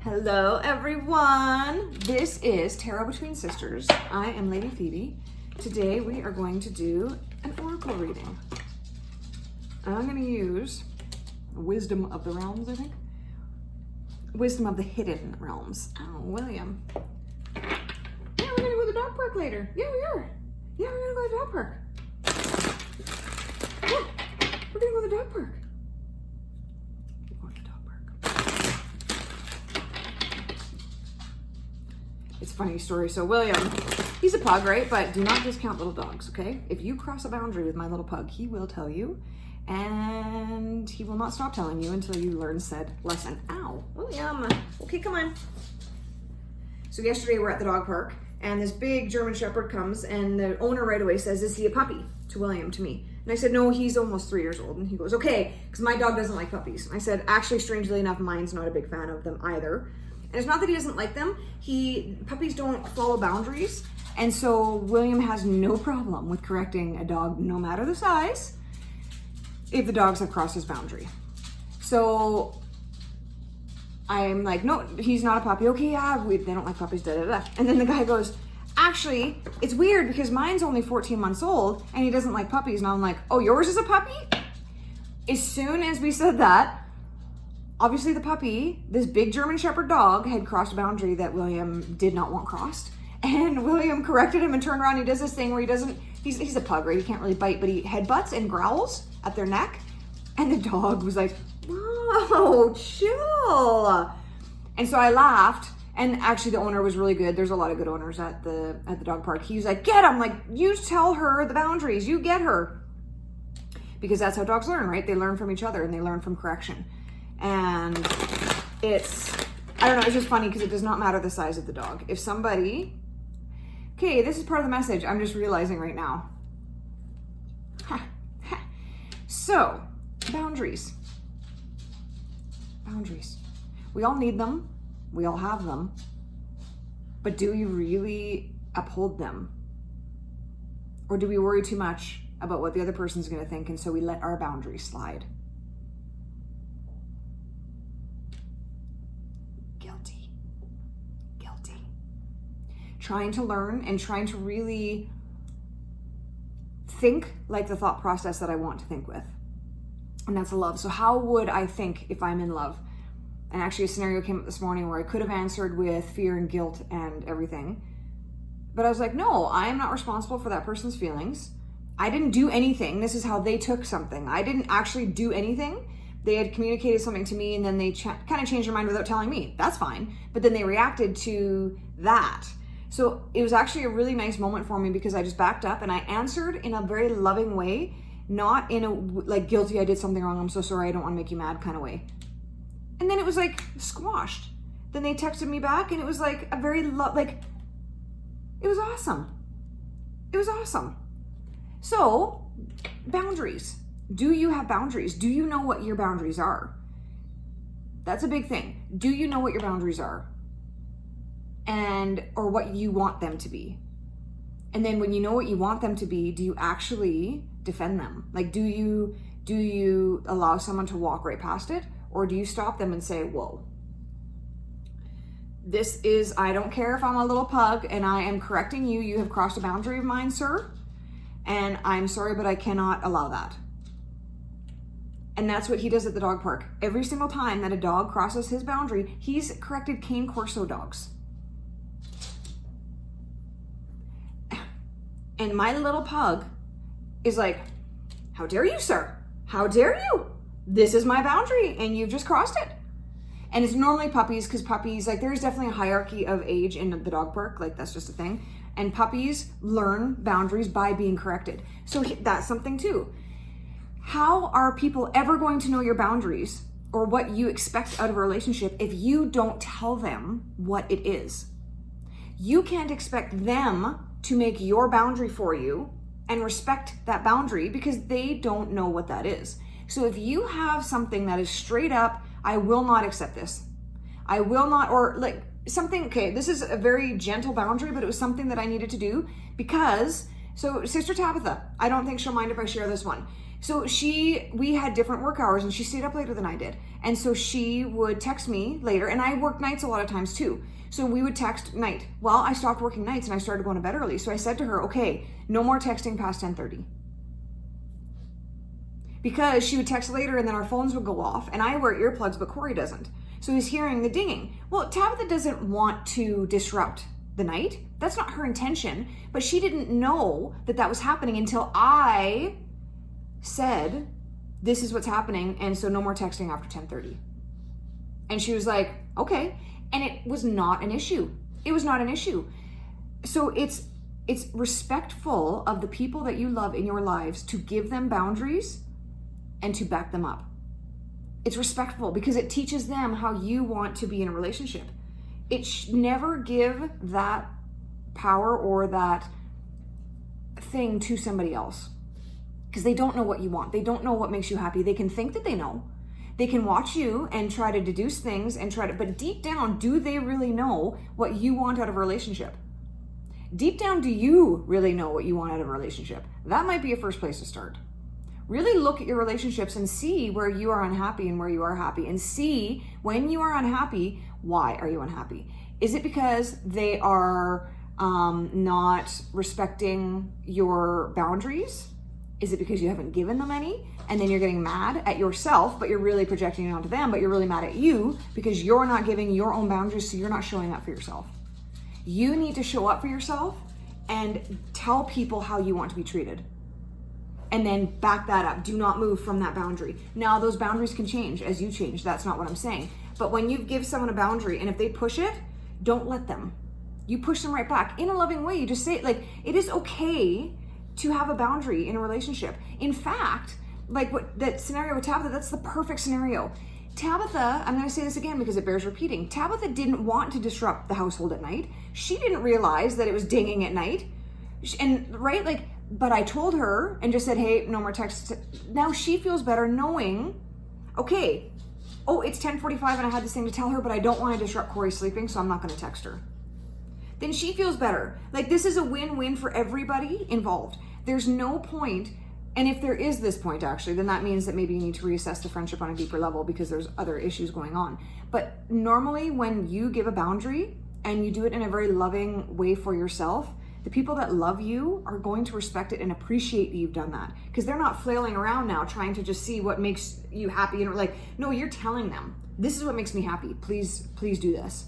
Hello everyone, this is Tarot Between Sisters. I am Lady Phoebe. Today we are going to do an oracle reading. I'm going to use Wisdom of the Realms, I think. Wisdom of the Hidden Realms. Oh, William. Yeah, we're going to go to the dog park later. Yeah, we are. Yeah, we're going to go to the dog park. Yeah, we're going to go to the dog park. It's a funny story. So William, he's a pug, right? But do not discount little dogs, okay? If you cross a boundary with my little pug, he will tell you, and he will not stop telling you until you learn said lesson. Ow, William. Okay, come on. So yesterday we're at the dog park, and this big German Shepherd comes, and the owner right away says, "Is he a puppy?" to William, to me. And I said, "No, he's almost 3 years old." And he goes, "Okay," because my dog doesn't like puppies. And I said, "Actually, strangely enough, mine's not a big fan of them either." And it's not that he doesn't like them. Puppies don't follow boundaries. And so William has no problem with correcting a dog, no matter the size, if the dogs have crossed his boundary. So I'm like, "No, he's not a puppy." "Okay, yeah, they don't like puppies, da da da." And then the guy goes, "Actually, it's weird because mine's only 14 months old and he doesn't like puppies." And I'm like, "Oh, yours is a puppy?" As soon as we said that, obviously the puppy, this big German Shepherd dog, had crossed a boundary that William did not want crossed. And William corrected him and turned around. He does this thing where he's a pug, right? He can't really bite, but he headbutts and growls at their neck. And the dog was like, "Whoa, chill." And so I laughed. And actually the owner was really good. There's a lot of good owners at the dog park. He was like, "Get him, like, you tell her the boundaries, you get her." Because that's how dogs learn, right? They learn from each other and they learn from correction. And I don't know, it's just funny because it does not matter the size of the dog. If somebody, okay, this is part of the message I'm just realizing right now. So, boundaries. Boundaries. We all need them. We all have them. But do we really uphold them? Or do we worry too much about what the other person's going to think, and so we let our boundaries slide? Guilty. Trying to learn and trying to really think like the thought process that I want to think with. And that's love. So how would I think if I'm in love? And actually a scenario came up this morning where I could have answered with fear and guilt and everything. But I was like, no, I am not responsible for that person's feelings. I didn't do anything. This is how they took something. I didn't actually do anything. They had communicated something to me and then they kind of changed their mind without telling me. That's fine. But then they reacted to that. So it was actually a really nice moment for me because I just backed up and I answered in a very loving way, not in a like guilty, I did something wrong, I'm so sorry, I don't want to make you mad kind of way. And then it was like squashed. Then they texted me back and it was like a very it was awesome. It was awesome. So boundaries. Do you have boundaries? Do you know what your boundaries are? That's a big thing. Do you know what your boundaries are? Or what you want them to be? And then when you know what you want them to be, do you actually defend them? Like, do you allow someone to walk right past it? Or do you stop them and say, "Whoa, I don't care if I'm a little pug and I am correcting you. You have crossed a boundary of mine, sir. And I'm sorry, but I cannot allow that." And that's what he does at the dog park. Every single time that a dog crosses his boundary, he's corrected Cane Corso dogs. And my little pug is like, "How dare you, sir? How dare you? This is my boundary and you've just crossed it." And it's normally puppies because puppies, like there's definitely a hierarchy of age in the dog park. Like that's just a thing. And puppies learn boundaries by being corrected. So that's something too. How are people ever going to know your boundaries or what you expect out of a relationship if you don't tell them what it is? You can't expect them to make your boundary for you and respect that boundary because they don't know what that is. So if you have something that is straight up, "I will not accept this. I will not," or like something, okay, this is a very gentle boundary, but it was something that I needed to do because, so Sister Tabitha, I don't think she'll mind if I share this one. So we had different work hours and she stayed up later than I did. And so she would text me later, and I worked nights a lot of times too. So we would text night. Well, I stopped working nights and I started going to bed early. So I said to her, okay, no more texting past 10:30. Because she would text later and then our phones would go off, and I wear earplugs, but Corey doesn't. So he's hearing the dinging. Well, Tabitha doesn't want to disrupt the night. That's not her intention, but she didn't know that that was happening until I said, this is what's happening, and so no more texting after 10:30. And she was like, okay. And it was not an issue. It was not an issue. So it's respectful of the people that you love in your lives to give them boundaries and to back them up. It's respectful because it teaches them how you want to be in a relationship. Never give that power or that thing to somebody else, because they don't know what you want. They don't know what makes you happy. They can think that they know. They can watch you and try to deduce things and but deep down, do they really know what you want out of a relationship? Deep down, do you really know what you want out of a relationship? That might be a first place to start. Really look at your relationships and see where you are unhappy and where you are happy, and see when you are unhappy, why are you unhappy? Is it because they are not respecting your boundaries? Is it because you haven't given them any? And then you're getting mad at yourself, but you're really projecting it onto them, but you're really mad at you because you're not giving your own boundaries, so you're not showing up for yourself. You need to show up for yourself and tell people how you want to be treated. And then back that up. Do not move from that boundary. Now, those boundaries can change as you change. That's not what I'm saying. But when you give someone a boundary, and if they push it, don't let them. You push them right back in a loving way. You just say, like, it is okay to have a boundary in a relationship. In fact, like what that scenario with Tabitha, that's the perfect scenario. Tabitha, I'm going to say this again because it bears repeating. Tabitha didn't want to disrupt the household at night. She didn't realize that it was dinging at night. And right, like, but I told her and just said, hey, no more texts. Now she feels better knowing, okay, oh, it's 10:45 and I had this thing to tell her, but I don't want to disrupt Corey sleeping, so I'm not going to text her. Then she feels better. Like, this is a win-win for everybody involved. There's no point, and if there is this point actually, then that means that maybe you need to reassess the friendship on a deeper level because there's other issues going on. But normally when you give a boundary and you do it in a very loving way for yourself, the people that love you are going to respect it and appreciate that you've done that, because they're not flailing around now trying to just see what makes you happy. And like, no, you're telling them, this is what makes me happy. Please do this.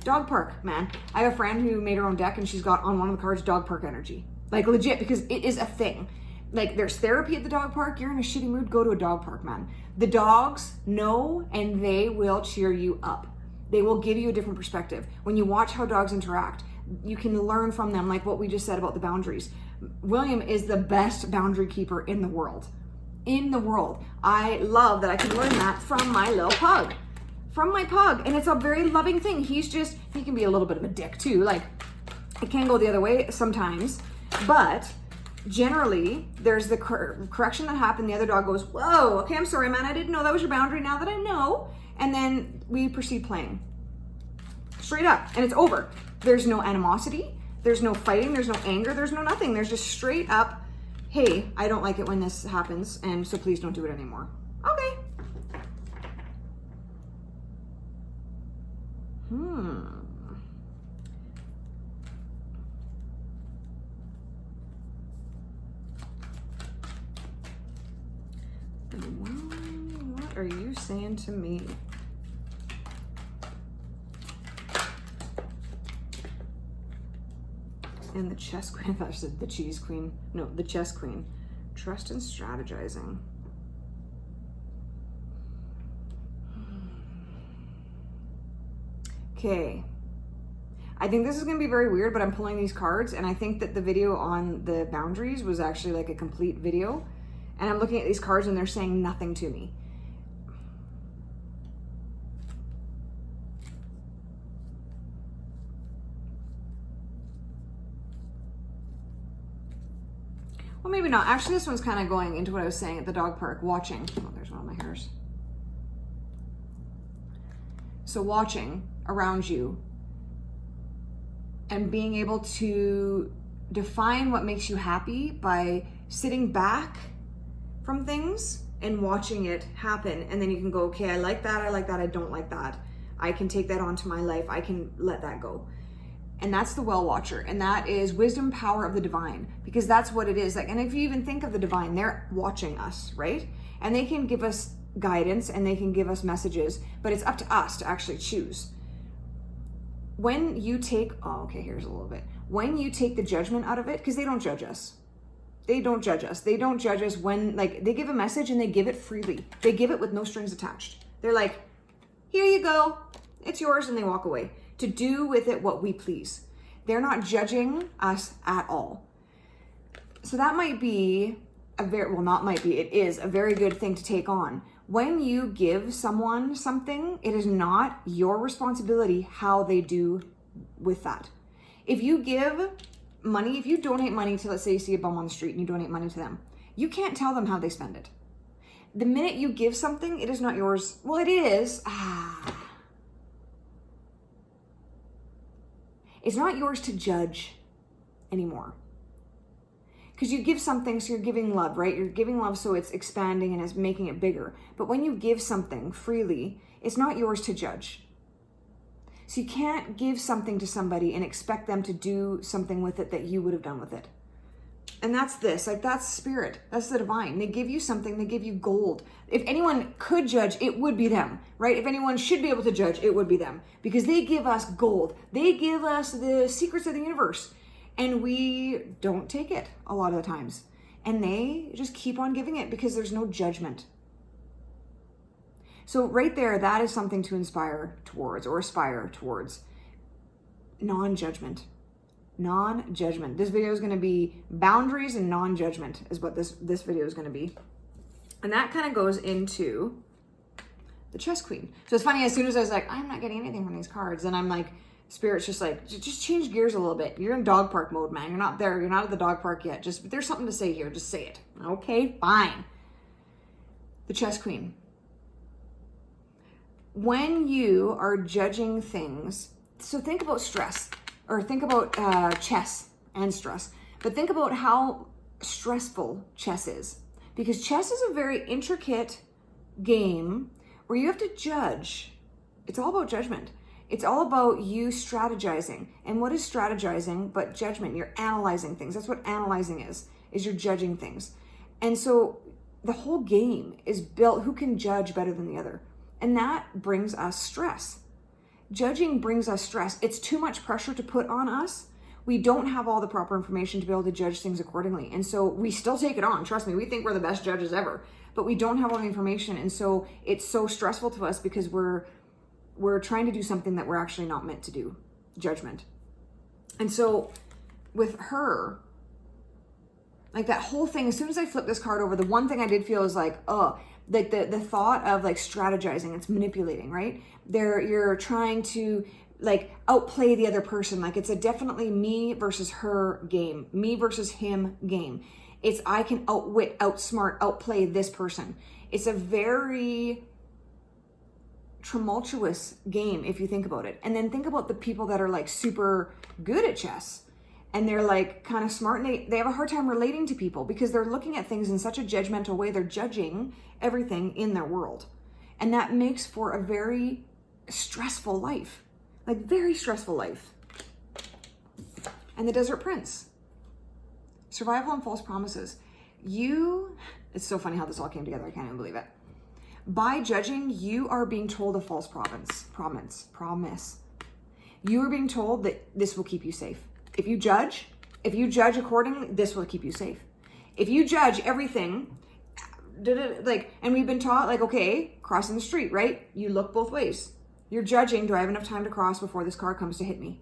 Dog park, man. I have a friend who made her own deck and she's got on one of the cards dog park energy. Like, legit, because it is a thing. Like, there's therapy at the dog park. You're in a shitty mood, go to a dog park, man. The dogs know and they will cheer you up. They will give you a different perspective. When you watch how dogs interact, you can learn from them, like what we just said about the boundaries. William is the best boundary keeper in the world. In the world. I love that I can learn that from my little pug. From my pug. And it's a very loving thing. He can be a little bit of a dick too. Like, it can go the other way sometimes. But generally, there's the correction that happened. The other dog goes, whoa, okay, I'm sorry, man. I didn't know that was your boundary. Now that I know. And then we proceed playing. Straight up. And it's over. There's no animosity. There's no fighting. There's no anger. There's no nothing. There's just straight up, hey, I don't like it when this happens, and so please don't do it anymore. Okay. What are you saying to me? And the chess queen, I thought she said the cheese queen. No, the chess queen. Trust and strategizing. Okay. I think this is going to be very weird, but I'm pulling these cards, and I think that the video on the boundaries was actually like a complete video. And I'm looking at these cards, and they're saying nothing to me. Well, maybe not. Actually, this one's kind of going into what I was saying at the dog park, watching. Oh, there's one of my hairs. So watching around you and being able to define what makes you happy by sitting back from things and watching it happen. And then you can go, okay, I like that, I don't like that. I can take that onto my life. I can let that go. And that's the well watcher. And that is wisdom, power of the divine, because that's what it is. Like, and if you even think of the divine, they're watching us, right? And they can give us guidance and they can give us messages, but it's up to us to actually choose. When you take, here's a little bit. When you take the judgment out of it, because they don't judge us. They don't judge us. They don't judge us when, like, they give a message and they give it freely. They give it with no strings attached. They're like, here you go, it's yours, and they walk away to do with it what we please. They're not judging us at all. So that might be it is a very good thing to take on. When you give someone something, it is not your responsibility how they do with that. If you give money, if you donate money to, let's say you see a bum on the street and you donate money to them, you can't tell them how they spend it. The minute you give something, it is not yours. Well, it is. It's not yours to judge anymore. Because you give something, so you're giving love, right? You're giving love so it's expanding and it's making it bigger. But when you give something freely, it's not yours to judge. So you can't give something to somebody and expect them to do something with it that you would have done with it. And that's this, like, that's spirit. That's the divine. They give you something, they give you gold. If anyone could judge, it would be them, right? If anyone should be able to judge, it would be them. Because they give us gold. They give us the secrets of the universe. And we don't take it a lot of the times. And they just keep on giving it because there's no judgment. So right there, that is something to inspire towards or aspire towards. Non-judgment. Non-judgment. This video is going to be boundaries and non-judgment is what this video is going to be. And that kind of goes into the Chess Queen. So it's funny, as soon as I was like, I'm not getting anything from these cards, and I'm like, Spirit's just like, just change gears a little bit. You're in dog park mode, man. You're not there. You're not at the dog park yet. Just, there's something to say here. Just say it. Okay, fine. The Chess Queen. When you are judging things, so think about stress, or think about chess and stress, but think about how stressful chess is. Because chess is a very intricate game where you have to judge. It's all about judgment. It's all about you strategizing. And what is strategizing but judgment? You're analyzing things. That's what analyzing is you're judging things. And so the whole game is built, who can judge better than the other? And that brings us stress. Judging brings us stress. It's too much pressure to put on us. We don't have all the proper information to be able to judge things accordingly. And so we still take it on. Trust me, we think we're the best judges ever, but we don't have all the information. And so it's so stressful to us because we're trying to do something that we're actually not meant to do, judgment. And so with her, like that whole thing, as soon as I flipped this card over, the one thing I did feel is like, like the thought of like strategizing, it's manipulating, right? You're trying to like outplay the other person. Like it's a definitely me versus her game, me versus him game. It's I can outwit, outsmart, outplay this person. It's a very tumultuous game if you think about it. And then think about the people that are like super good at chess and they're like kind of smart, and they have a hard time relating to people because they're looking at things in such a judgmental way. They're judging everything in their world. And that makes for a very stressful life, like very stressful life. And the Desert Prince, survival and false promises. It's so funny how this all came together. I can't even believe it. By judging, you are being told a false promise. You are being told that this will keep you safe. If you judge accordingly, this will keep you safe. If you judge everything, and we've been taught, like, okay, crossing the street, right? You look both ways. You're judging, do I have enough time to cross before this car comes to hit me?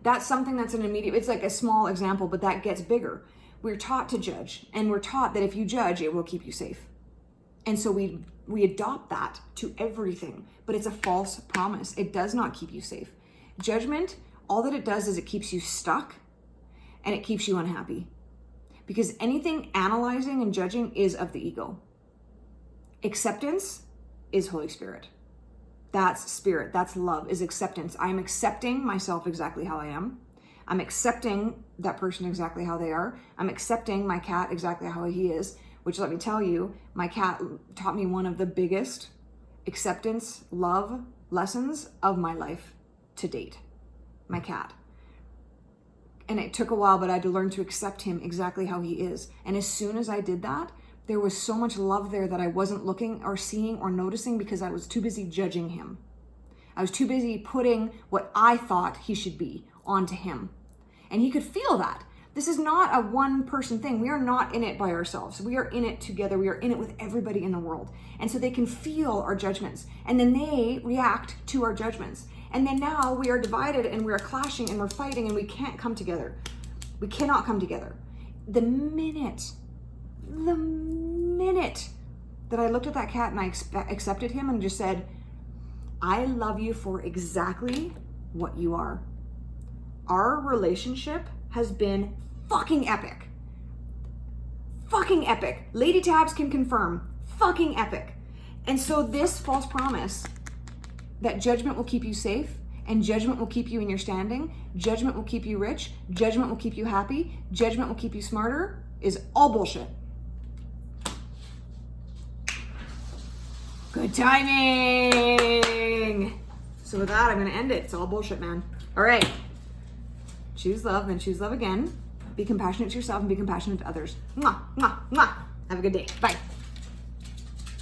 That's something that's an immediate, it's like a small example, but that gets bigger. We're taught to judge, and we're taught that if you judge, it will keep you safe. And so we adopt that to everything, but it's a false promise. It does not keep you safe. Judgment, all that it does is it keeps you stuck and it keeps you unhappy. Because anything analyzing and judging is of the ego. Acceptance is Holy Spirit. That's spirit, that's love, is acceptance. I'm accepting myself exactly how I am. I'm accepting that person exactly how they are. I'm accepting my cat exactly how he is, which, let me tell you, my cat taught me one of the biggest acceptance, love lessons of my life to date. My cat. And it took a while, but I had to learn to accept him exactly how he is. And as soon as I did that, there was so much love there that I wasn't looking or seeing or noticing because I was too busy judging him. I was too busy putting what I thought he should be onto him. And he could feel that. This is not a one person thing. We are not in it by ourselves. We are in it together. We are in it with everybody in the world. And so they can feel our judgments. And then they react to our judgments. And then now we are divided and we are clashing and we're fighting and we can't come together. We cannot come together. The minute that I looked at that cat and I accepted him and just said, I love you for exactly what you are. Our relationship has been fucking epic. Fucking epic. Lady Tabs can confirm. Fucking epic. And so this false promise that judgment will keep you safe and judgment will keep you in your standing, judgment will keep you rich, judgment will keep you happy, judgment will keep you smarter is all bullshit. Good timing. So with that, I'm going to end it. It's all bullshit, man. All right. Choose love, then choose love again. Be compassionate to yourself and be compassionate to others. Mwah, mwah, mwah. Have a good day. Bye.